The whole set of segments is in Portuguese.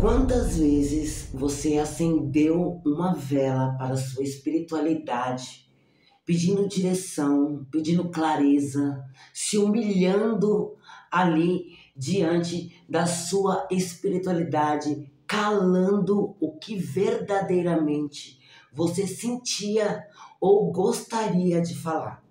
Quantas vezes você acendeu uma vela para a sua espiritualidade, pedindo direção, pedindo clareza, se humilhando ali diante da sua espiritualidade, calando o que verdadeiramente você sentia ou gostaria de falar?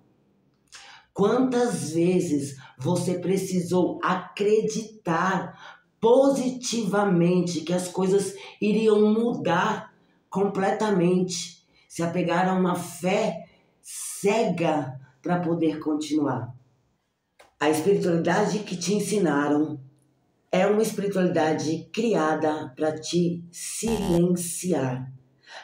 Quantas vezes você precisou acreditar positivamente que as coisas iriam mudar completamente, se apegar a uma fé cega para poder continuar? A espiritualidade que te ensinaram é uma espiritualidade criada para te silenciar.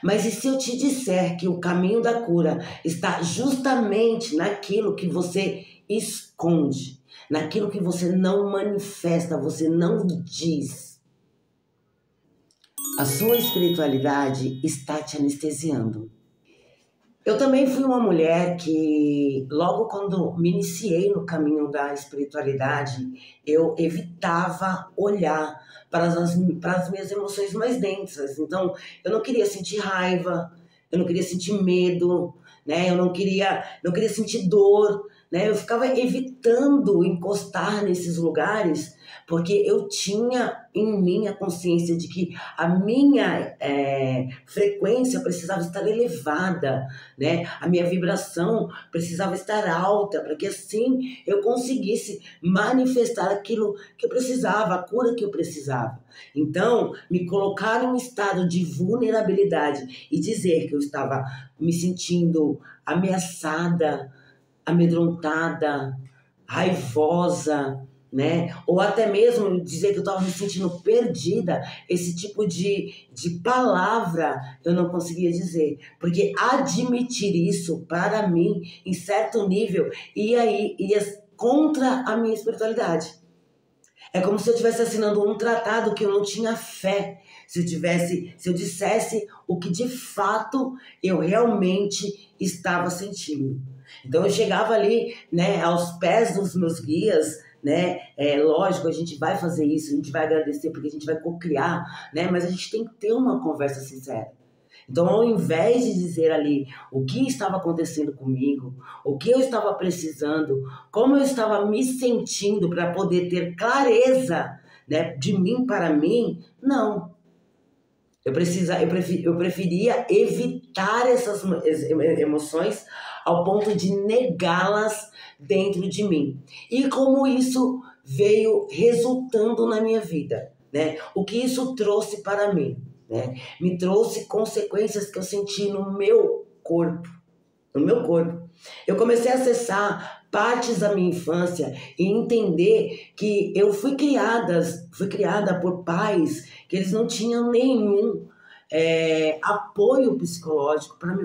Mas e se eu te disser que o caminho da cura está justamente naquilo que você esconde, naquilo que você não manifesta, você não diz? A sua espiritualidade está te anestesiando. Eu também fui uma mulher que, logo quando me iniciei no caminho da espiritualidade, eu evitava olhar para as minhas emoções mais densas. Então, eu não queria sentir raiva, eu não queria sentir medo, né? Eu não queria sentir dor, né? Eu ficava evitando encostar nesses lugares, porque eu tinha em mim a consciência de que a minha frequência precisava estar elevada, né? A minha vibração precisava estar alta, para que assim eu conseguisse manifestar aquilo que eu precisava, a cura que eu precisava. Então, me colocar em um estado de vulnerabilidade e dizer que eu estava me sentindo ameaçada, amedrontada, raivosa, né? Ou até mesmo dizer que eu estava me sentindo perdida, esse tipo de palavra eu não conseguia dizer, porque admitir isso para mim, em certo nível, ia contra a minha espiritualidade. É como se eu estivesse assinando um tratado que eu não tinha fé. Se eu dissesse o que de fato eu realmente estava sentindo. Então eu chegava ali, né, aos pés dos meus guias, né? Lógico, a gente vai fazer isso, a gente vai agradecer porque a gente vai co-criar, né? Mas a gente tem que ter uma conversa sincera. Então, ao invés de dizer ali o que estava acontecendo comigo, o que eu estava precisando, como eu estava me sentindo para poder ter clareza, né, de mim para mim, não. Eu preferia evitar essas emoções ao ponto de negá-las dentro de mim. E como isso veio resultando na minha vida, né? O que isso trouxe para mim, né? Me trouxe consequências que eu senti no meu corpo. No meu corpo. Eu comecei a acessar partes da minha infância e entender que eu fui criada por pais que eles não tinham nenhum apoio psicológico para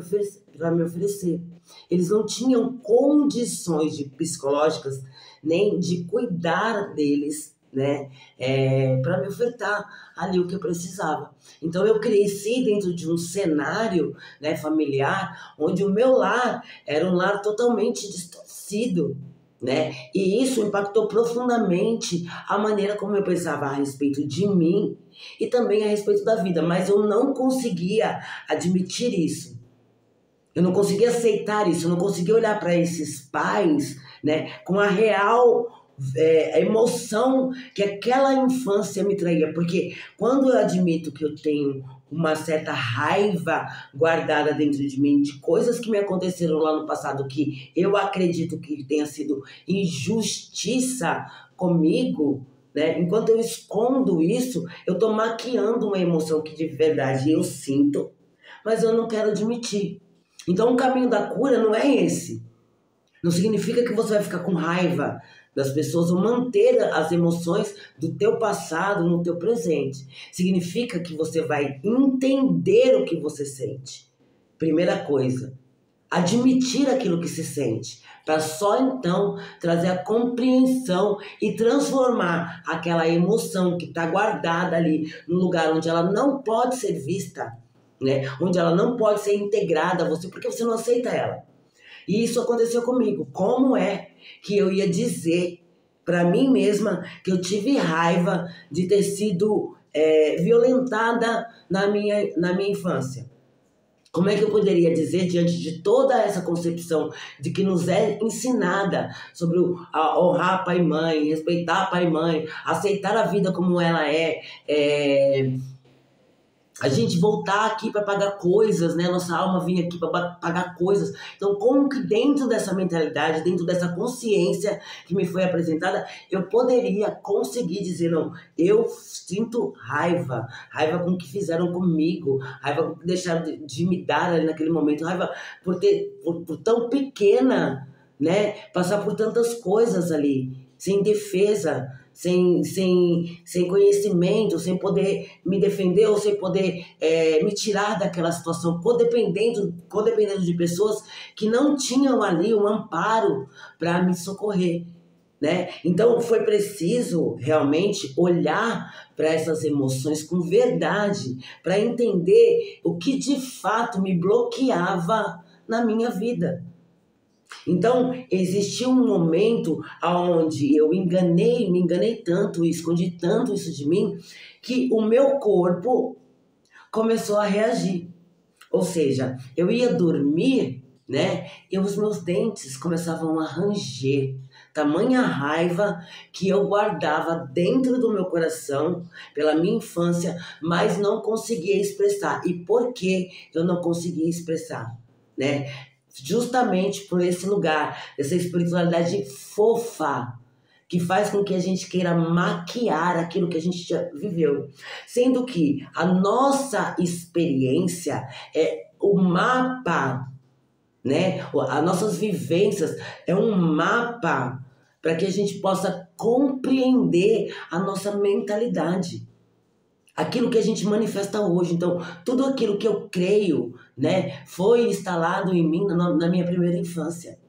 me oferecer. Eles não tinham condições psicológicas nem de cuidar deles, né, para me ofertar ali o que eu precisava. Então eu cresci dentro de um cenário, né, familiar, onde o meu lar era um lar totalmente distorcido, né? E isso impactou profundamente a maneira como eu pensava a respeito de mim e também a respeito da vida, mas eu não conseguia admitir isso. Eu não conseguia aceitar isso, eu não conseguia olhar para esses pais, né, com a real a emoção que aquela infância me traía. Porque quando eu admito que eu tenho uma certa raiva guardada dentro de mim de coisas que me aconteceram lá no passado que eu acredito que tenha sido injustiça comigo, né? Enquanto eu escondo isso, eu estou maquiando uma emoção que de verdade eu sinto, mas eu não quero admitir. Então o caminho da cura não é esse. Não significa que você vai ficar com raiva das pessoas ou manter as emoções do teu passado no teu presente. Significa que você vai entender o que você sente. Primeira coisa, admitir aquilo que se sente, para só então trazer a compreensão e transformar aquela emoção que está guardada ali no lugar onde ela não pode ser vista, né? Onde ela não pode ser integrada a você, porque você não aceita ela. E isso aconteceu comigo. Como é que eu ia dizer para mim mesma que eu tive raiva de ter sido violentada na minha infância. Como é que eu poderia dizer, diante de toda essa concepção de que nos é ensinada sobre honrar pai e mãe, respeitar pai e mãe, aceitar a vida como ela a gente voltar aqui para pagar coisas, né? Nossa alma vinha aqui para pagar coisas. Então, como que dentro dessa mentalidade, dentro dessa consciência que me foi apresentada, eu poderia conseguir dizer, não, eu sinto raiva com o que fizeram comigo, raiva por deixar de me dar ali naquele momento, raiva por tão pequena, né? Passar por tantas coisas ali, sem defesa, sem conhecimento, sem poder me defender ou sem poder me tirar daquela situação, codependendo de pessoas que não tinham ali um amparo para me socorrer, né? Então foi preciso realmente olhar para essas emoções com verdade, para entender o que de fato me bloqueava na minha vida. Então, existiu um momento onde eu me enganei tanto, escondi tanto isso de mim, que o meu corpo começou a reagir. Ou seja, eu ia dormir, né? E os meus dentes começavam a ranger. Tamanha raiva que eu guardava dentro do meu coração pela minha infância, mas não conseguia expressar. E por que eu não conseguia expressar, né? Justamente por esse lugar, essa espiritualidade fofa, que faz com que a gente queira maquiar aquilo que a gente já viveu. Sendo que a nossa experiência é o mapa, né? As nossas vivências é um mapa para que a gente possa compreender a nossa mentalidade. Aquilo que a gente manifesta hoje. Então, tudo aquilo que eu creio, né, foi instalado em mim na minha primeira infância.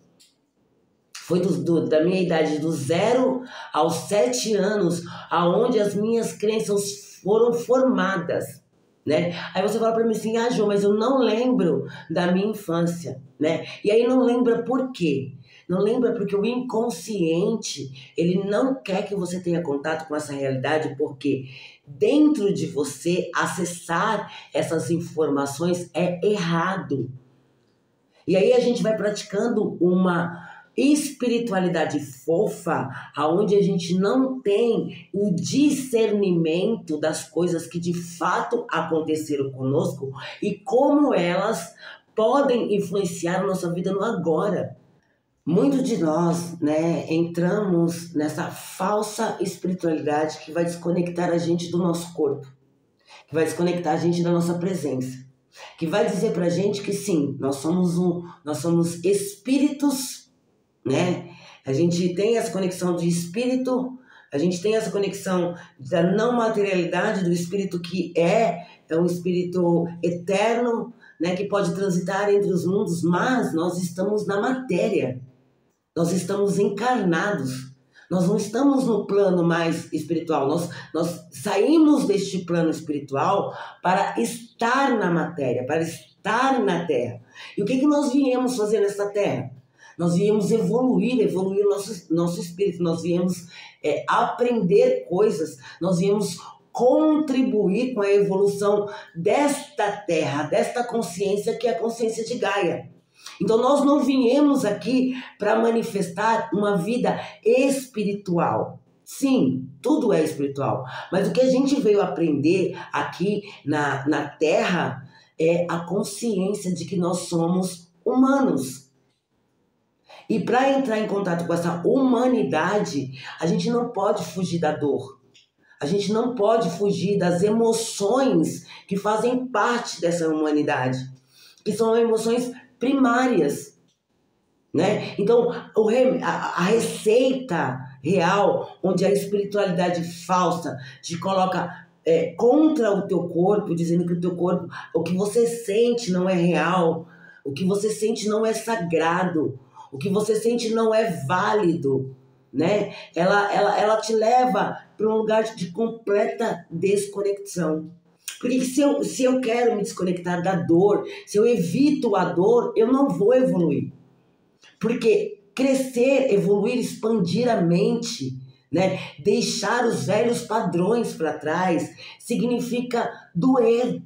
Foi da minha idade dos 0 aos 7 anos, aonde as minhas crenças foram formadas, né? Aí você fala para mim assim, Jô, mas eu não lembro da minha infância, né? E aí não lembra por quê? Não lembra porque o inconsciente, ele não quer que você tenha contato com essa realidade, porque dentro de você, acessar essas informações é errado. E aí a gente vai praticando uma espiritualidade fofa, aonde a gente não tem o discernimento das coisas que de fato aconteceram conosco e como elas podem influenciar a nossa vida no agora. Muitos de nós, né, entramos nessa falsa espiritualidade que vai desconectar a gente do nosso corpo, que vai desconectar a gente da nossa presença, que vai dizer pra gente que sim, nós somos espíritos, né? A gente tem essa conexão de espírito, a gente tem essa conexão da não materialidade, do espírito que é um espírito eterno, né, que pode transitar entre os mundos, mas nós estamos na matéria. Nós estamos encarnados. Nós não estamos no plano mais espiritual. Nós saímos deste plano espiritual para estar na matéria, para estar na Terra. E o que nós viemos fazer nessa Terra? Nós viemos evoluir nosso espírito. Nós viemos aprender coisas. Nós viemos contribuir com a evolução desta Terra, desta consciência que é a consciência de Gaia. Então nós não viemos aqui para manifestar uma vida espiritual. Sim, tudo é espiritual. Mas o que a gente veio aprender aqui na Terra é a consciência de que nós somos humanos. E para entrar em contato com essa humanidade, a gente não pode fugir da dor. A gente não pode fugir das emoções que fazem parte dessa humanidade, que são emoções primárias, né? Então, a receita real, onde a espiritualidade falsa te coloca contra o teu corpo, dizendo que o teu corpo, o que você sente não é real, o que você sente não é sagrado, o que você sente não é válido, né? Ela te leva para um lugar de completa desconexão. Porque se eu quero me desconectar da dor, se eu evito a dor, eu não vou evoluir. Porque crescer, evoluir, expandir a mente, né? Deixar os velhos padrões para trás significa doer.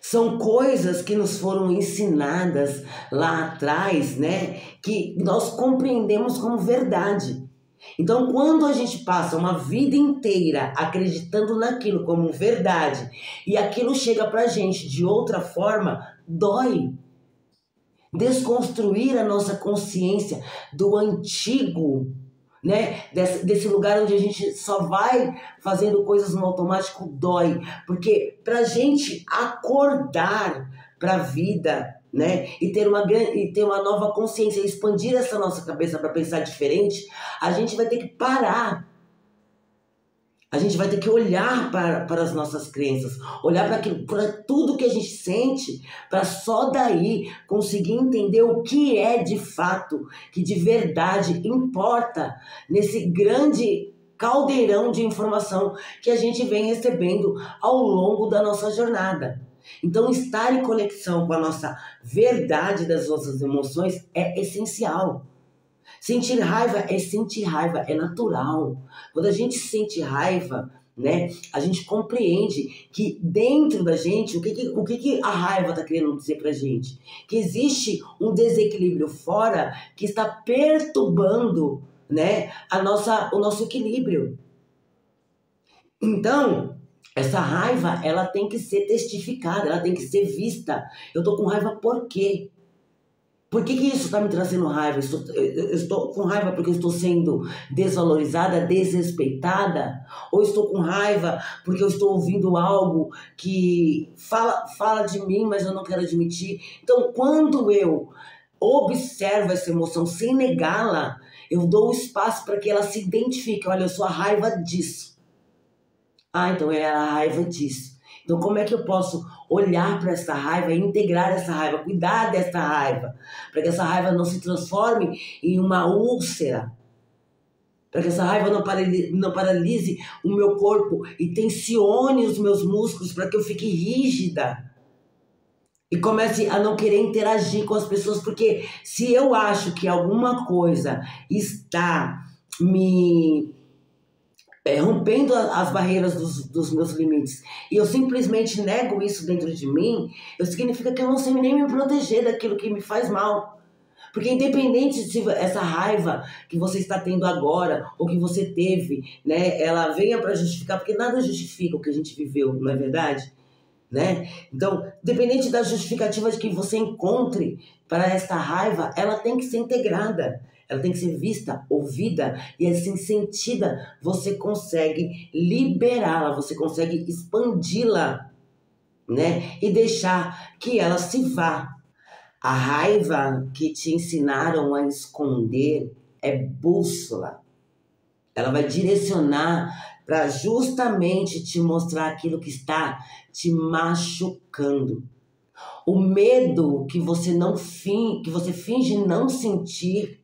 São coisas que nos foram ensinadas lá atrás, né? Que nós compreendemos como verdade. Então, quando a gente passa uma vida inteira acreditando naquilo como verdade e aquilo chega pra gente de outra forma, dói. Desconstruir a nossa consciência do antigo, né? Desse lugar onde a gente só vai fazendo coisas no automático, dói. Porque pra gente acordar pra vida, né? E ter uma nova consciência, expandir essa nossa cabeça para pensar diferente, a gente vai ter que parar. A gente vai ter que olhar para as nossas crenças, olhar para tudo que a gente sente, para só daí conseguir entender o que é de fato, que de verdade importa nesse grande caldeirão de informação que a gente vem recebendo ao longo da nossa jornada. Então, estar em conexão com a nossa verdade das nossas emoções é essencial. Sentir raiva, é natural. Quando a gente sente raiva, né, a gente compreende que dentro da gente, o que a raiva está querendo dizer pra gente? Que existe um desequilíbrio fora que está perturbando, né, o nosso equilíbrio. Então, essa raiva, ela tem que ser testificada, ela tem que ser vista. Eu tô com raiva por quê? Por que isso está me trazendo raiva? Eu estou com raiva porque eu estou sendo desvalorizada, desrespeitada? Ou estou com raiva porque eu estou ouvindo algo que fala de mim, mas eu não quero admitir? Então, quando eu observo essa emoção sem negá-la, eu dou espaço para que ela se identifique. Olha, eu sou a raiva disso. Ah, então é a raiva disso. Então, como é que eu posso olhar para essa raiva, integrar essa raiva, cuidar dessa raiva, para que essa raiva não se transforme em uma úlcera, para que essa raiva não paralise o meu corpo e tensione os meus músculos para que eu fique rígida e comece a não querer interagir com as pessoas, porque se eu acho que alguma coisa está me rompendo as barreiras dos meus limites, e eu simplesmente nego isso dentro de mim, significa que eu não sei nem me proteger daquilo que me faz mal. Porque independente se essa raiva que você está tendo agora, ou que você teve, né, ela venha para justificar, porque nada justifica o que a gente viveu, não é verdade? Né? Então, independente da justificativa que você encontre para esta raiva, ela tem que ser integrada. Ela tem que ser vista, ouvida e assim sentida. Você consegue liberá-la, você consegue expandi-la, né? E deixar que ela se vá. A raiva que te ensinaram a esconder é bússola. Ela vai direcionar para justamente te mostrar aquilo que está te machucando. O medo que você finge não sentir,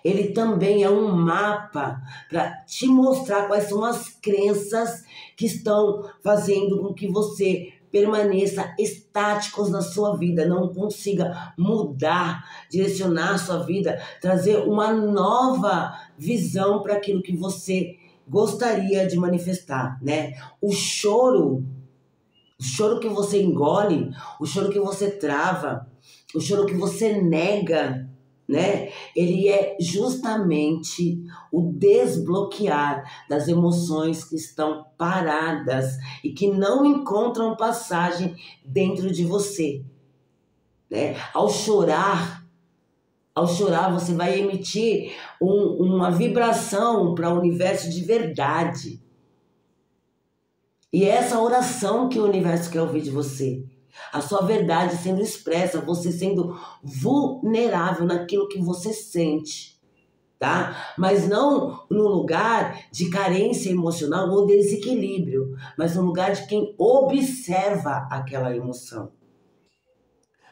ele também é um mapa para te mostrar quais são as crenças que estão fazendo com que você permaneça estáticos na sua vida, não consiga mudar, direcionar a sua vida, trazer uma nova visão para aquilo que você gostaria de manifestar, né? O choro que você engole, o choro que você trava, o choro que você nega, né? Ele é justamente o desbloquear das emoções que estão paradas e que não encontram passagem dentro de você, né? Ao chorar, você vai emitir uma vibração para o universo de verdade. E é essa oração que o universo quer ouvir de você. A sua verdade sendo expressa, você sendo vulnerável naquilo que você sente, tá? Mas não no lugar de carência emocional ou desequilíbrio, mas no lugar de quem observa aquela emoção.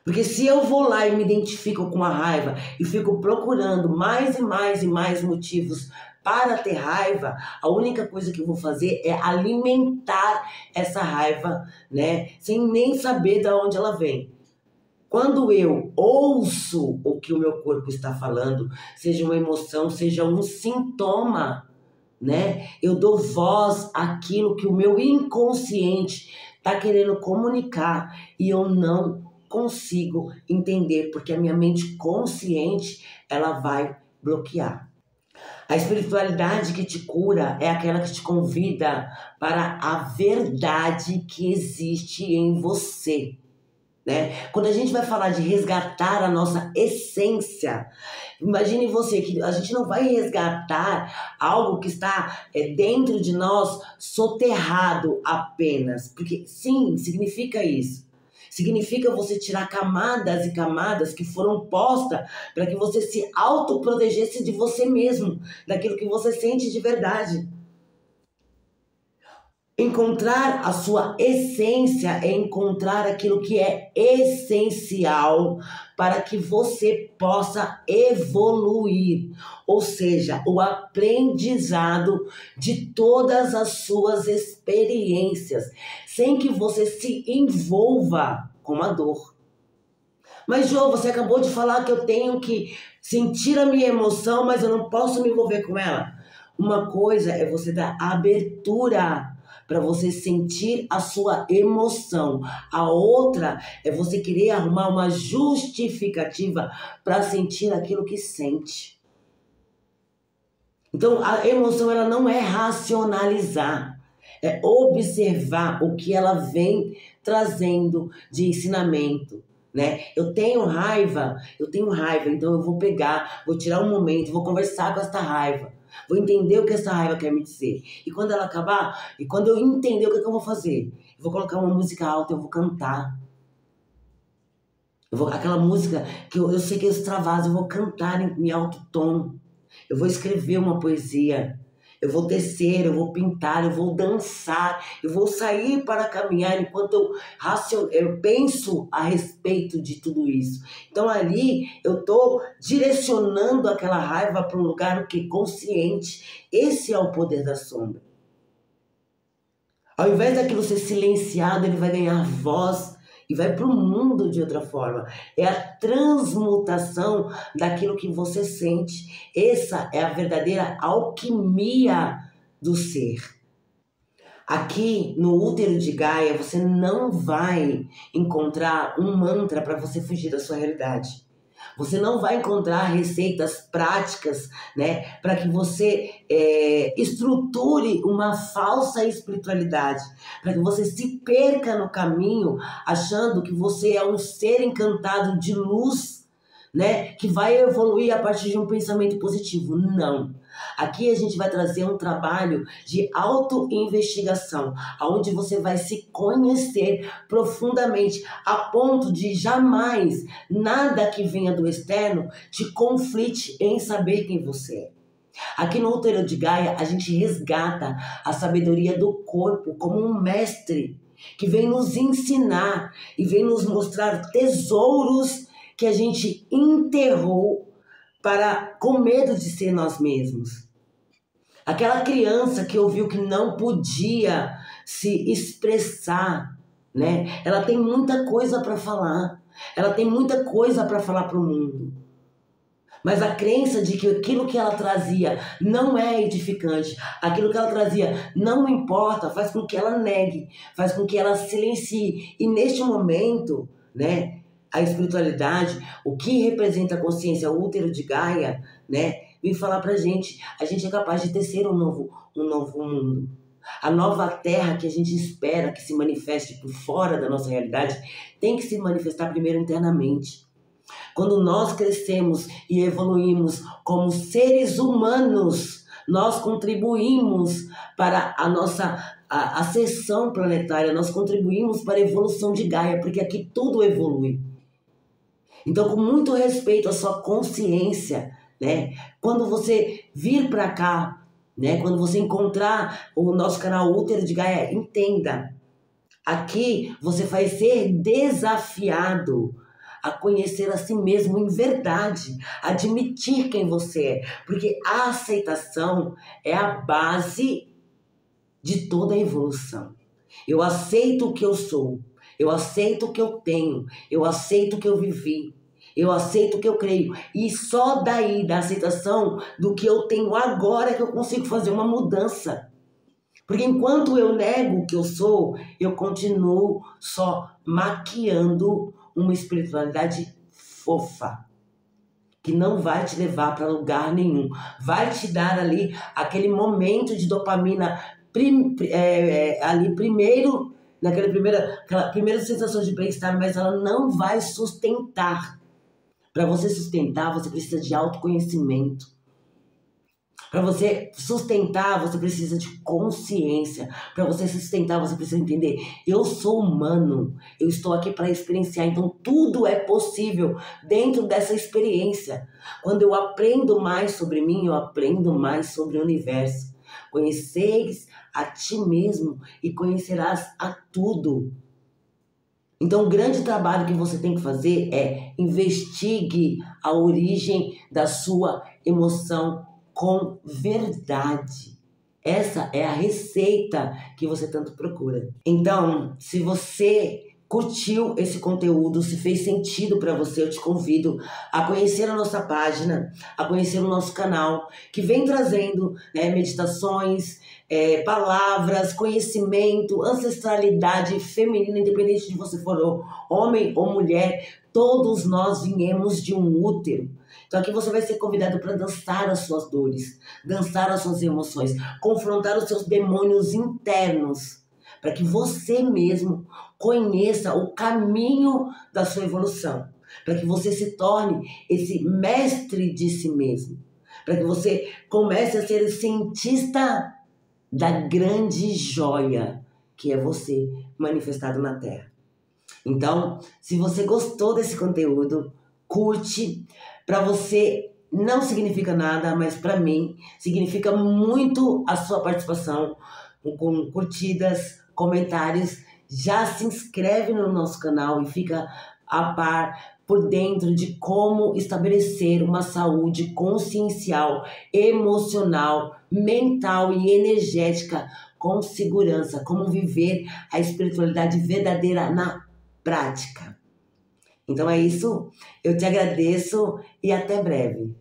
Porque se eu vou lá e me identifico com a raiva e fico procurando mais e mais e mais motivos para ter raiva, a única coisa que eu vou fazer é alimentar essa raiva, né? Sem nem saber de onde ela vem. Quando eu ouço o que o meu corpo está falando, seja uma emoção, seja um sintoma, né? Eu dou voz àquilo que o meu inconsciente está querendo comunicar e eu não consigo entender, porque a minha mente consciente, ela vai bloquear. A espiritualidade que te cura é aquela que te convida para a verdade que existe em você, né? Quando a gente vai falar de resgatar a nossa essência, imagine você que a gente não vai resgatar algo que está dentro de nós soterrado apenas, porque sim, significa isso. Significa você tirar camadas e camadas que foram postas para que você se autoprotegesse de você mesmo, daquilo que você sente de verdade. Encontrar a sua essência é encontrar aquilo que é essencial para que você possa evoluir, ou seja, o aprendizado de todas as suas experiências, sem que você se envolva com a dor. Mas, Jô, você acabou de falar que eu tenho que sentir a minha emoção, mas eu não posso me envolver com ela. Uma coisa é você dar abertura para você sentir a sua emoção. A outra é você querer arrumar uma justificativa para sentir aquilo que sente. Então, a emoção ela não é racionalizar, é observar o que ela vem trazendo de ensinamento, né? Eu tenho raiva, então eu vou pegar, vou tirar um momento, vou conversar com essa raiva. Vou entender o que essa raiva quer me dizer. E quando ela acabar, e quando eu entender o que eu vou fazer, eu vou colocar uma música alta, eu vou cantar. Aquela música que eu sei que é extravasa, eu vou cantar em alto tom. Eu vou escrever uma poesia. Eu vou tecer, eu vou pintar, eu vou dançar, eu vou sair para caminhar enquanto eu penso a respeito de tudo isso. Então ali eu estou direcionando aquela raiva para um lugar que é consciente. Esse é o poder da sombra. Ao invés daquilo ser silenciado, ele vai ganhar voz e vai para o mundo de outra forma. É a transmutação daquilo que você sente. Essa é a verdadeira alquimia do ser. Aqui no útero de Gaia, você não vai encontrar um mantra para você fugir da sua realidade. Você não vai encontrar receitas práticas, né, para que você estruture uma falsa espiritualidade, para que você se perca no caminho achando que você é um ser encantado de luz, né, que vai evoluir a partir de um pensamento positivo. Não. Aqui a gente vai trazer um trabalho de auto-investigação, onde você vai se conhecer profundamente, a ponto de jamais nada que venha do externo te conflite em saber quem você é. Aqui no útero de Gaia, a gente resgata a sabedoria do corpo como um mestre que vem nos ensinar e vem nos mostrar tesouros que a gente enterrou com medo de ser nós mesmos. Aquela criança que ouviu que não podia se expressar, né? Ela tem muita coisa para falar. Ela tem muita coisa para falar para o mundo. Mas a crença de que aquilo que ela trazia não é edificante, aquilo que ela trazia não importa, faz com que ela negue, faz com que ela silencie. E neste momento, né? A espiritualidade, o que representa a consciência, o útero de Gaia, né, vem falar pra gente, a gente é capaz de tecer um novo mundo. A nova terra que a gente espera que se manifeste por fora da nossa realidade, tem que se manifestar primeiro internamente. Quando nós crescemos e evoluímos como seres humanos, nós contribuímos para a nossa ascensão planetária, nós contribuímos para a evolução de Gaia, porque aqui tudo evolui. Então, com muito respeito à sua consciência, né? Quando você vir para cá, né? Quando você encontrar o nosso canal Útero de Gaia, entenda. Aqui você vai ser desafiado a conhecer a si mesmo em verdade, admitir quem você é, porque a aceitação é a base de toda a evolução. Eu aceito o que eu sou, eu aceito o que eu tenho, eu aceito o que eu vivi. Eu aceito o que eu creio. E só daí, da aceitação do que eu tenho agora, que eu consigo fazer uma mudança. Porque enquanto eu nego o que eu sou, eu continuo só maquiando uma espiritualidade fofa, que não vai te levar para lugar nenhum. Vai te dar ali aquele momento de dopamina ali primeiro, aquela primeira sensação de bem-estar, mas ela não vai sustentar. Para você sustentar, você precisa de autoconhecimento. Para você sustentar, você precisa de consciência. Para você sustentar, você precisa entender: eu sou humano, eu estou aqui para experienciar, então tudo é possível dentro dessa experiência. Quando eu aprendo mais sobre mim, eu aprendo mais sobre o universo. Conheceis a ti mesmo e conhecerás a tudo. Então, o grande trabalho que você tem que fazer é investigue a origem da sua emoção com verdade. Essa é a receita que você tanto procura. Então, se você curtiu esse conteúdo, se fez sentido para você, eu te convido a conhecer a nossa página, a conhecer o nosso canal, que vem trazendo meditações, palavras, conhecimento, ancestralidade feminina, independente de você for homem ou mulher, todos nós viemos de um útero. Então aqui você vai ser convidado para dançar as suas dores, dançar as suas emoções, confrontar os seus demônios internos, para que você mesmo conheça o caminho da sua evolução, para que você se torne esse mestre de si mesmo, para que você comece a ser o cientista da grande joia que é você manifestado na Terra. Então, se você gostou desse conteúdo, curte. Para você não significa nada, mas para mim significa muito a sua participação com curtidas, comentários. Já se inscreve no nosso canal e fica a par, por dentro de como estabelecer uma saúde consciencial, emocional, mental e energética com segurança, como viver a espiritualidade verdadeira na prática. Então é isso, eu te agradeço e até breve.